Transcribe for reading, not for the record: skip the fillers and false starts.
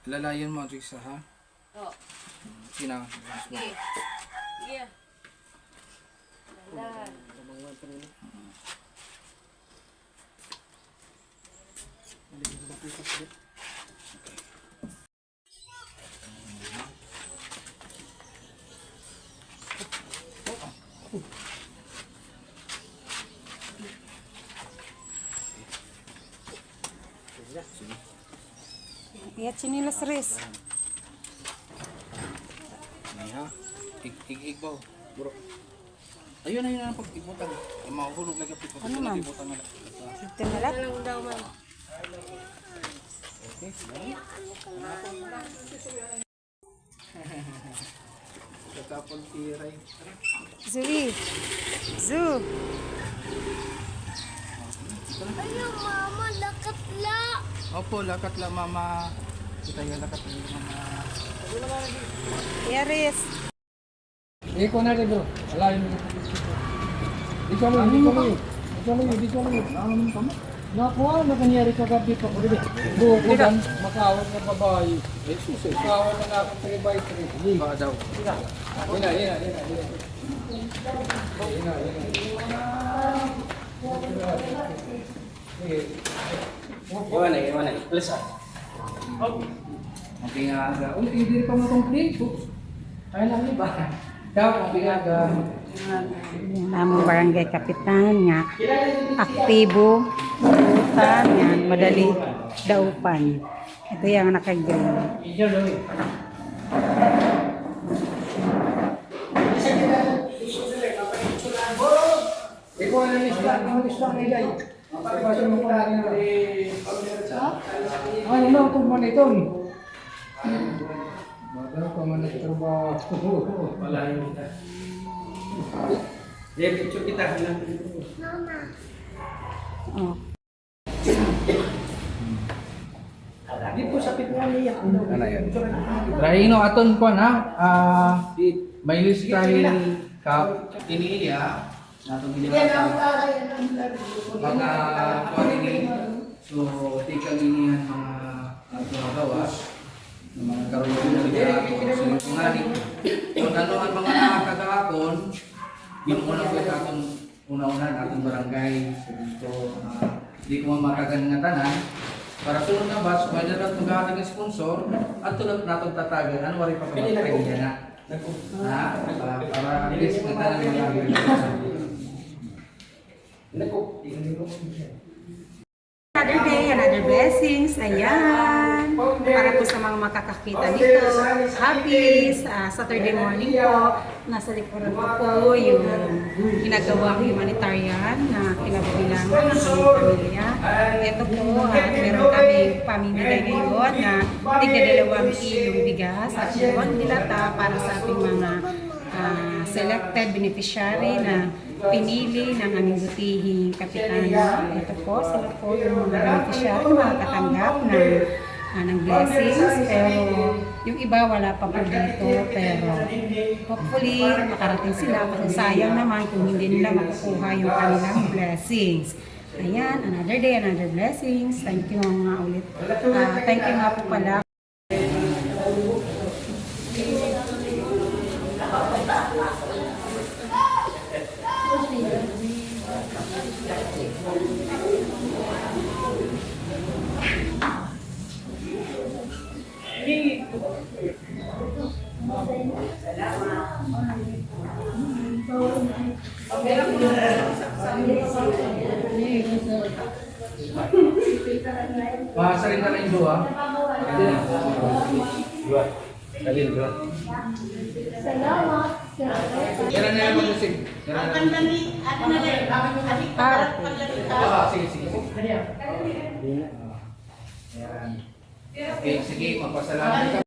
Lalayan mo, Trisa, ha? Oo. Sina? Sige. Sige. Dahan. Iat sinilas res. Ini ha? Igbaw, bro. Ayun na ang pag-ibutang. Mahuhulog lagi pag Ano man? ibutang na. Ito na lang. Lang daw man. Okay, kapag tiray. Zui. Zu. Ayaw, mama, lakat la. Opo, lakat la mama. Kita yung lakat la mama. Yaris. Iko na rin bro. Alayin mo. Di ko mo. Nakuha na kanyari kagabi pa ko rin. Buko dan, makawat na babae. Eh, susi. Makawat na ako 3x3. Baka daw. Ina. Iwan na. Please ah. Okay nga aga. Uy, hindi pa ma-complete. Ay lang ba? Daw, okay nga aga. Namong barangay kapitan nga aktibo utan yan madali daupan. Ito yung naka-green. Iko na lista na ilay. Pagpasok mo ko na rin. Ano na itong manito ni? Bata pa man nagtrabaho. Wala yun kita. Dia picture kita lang. Oh. Di po sapit nga niya. Ano yan? Rahino aton ko na. May list tayo ka iniiya. Natong ginagawa. Mga kuwan ini. So, tikang inihan mga gawas. Mga karunong na liga. Silintungan. So, nanuhan mga nakakagahapon. Binuulang ko itong una-una natin barangay. So, dito, di ko mamatagan nga tanan. Para sunod na bus, may dapat maghahatag ng sponsor at tulad natong tatagan, ano wari pa pagpapagin niya na. Para at least nagtanang mga Another day, another blessings. Ayan. Para po sa mga makakakita nito. Happy Saturday morning po. Nasa likuran ko po yung ginagawa ko humanitarian na kinabibilangan ng aming pamilya. Ito po, meron kami pamimigay ngayon na tigda 2 kilong bigas at 2 dilata para sa ating mga selected beneficiary na pinili ng aming butihing kapitana. Ito po, sila po yung mga beneficiary makakatanggap ng blessings, pero yung iba wala pa po dito, pero hopefully makarating sila kasi sayang naman kung hindi nila makukuha yung kanilang blessings. Ayan, another day, another blessings. Thank you nga ulit. Thank you nga po pala. Masarin na rin doon. Dalil bro. Salamat. Kailan na yung mag-usig? Sige. Ayan. Okay, sige, magpasalamat ka.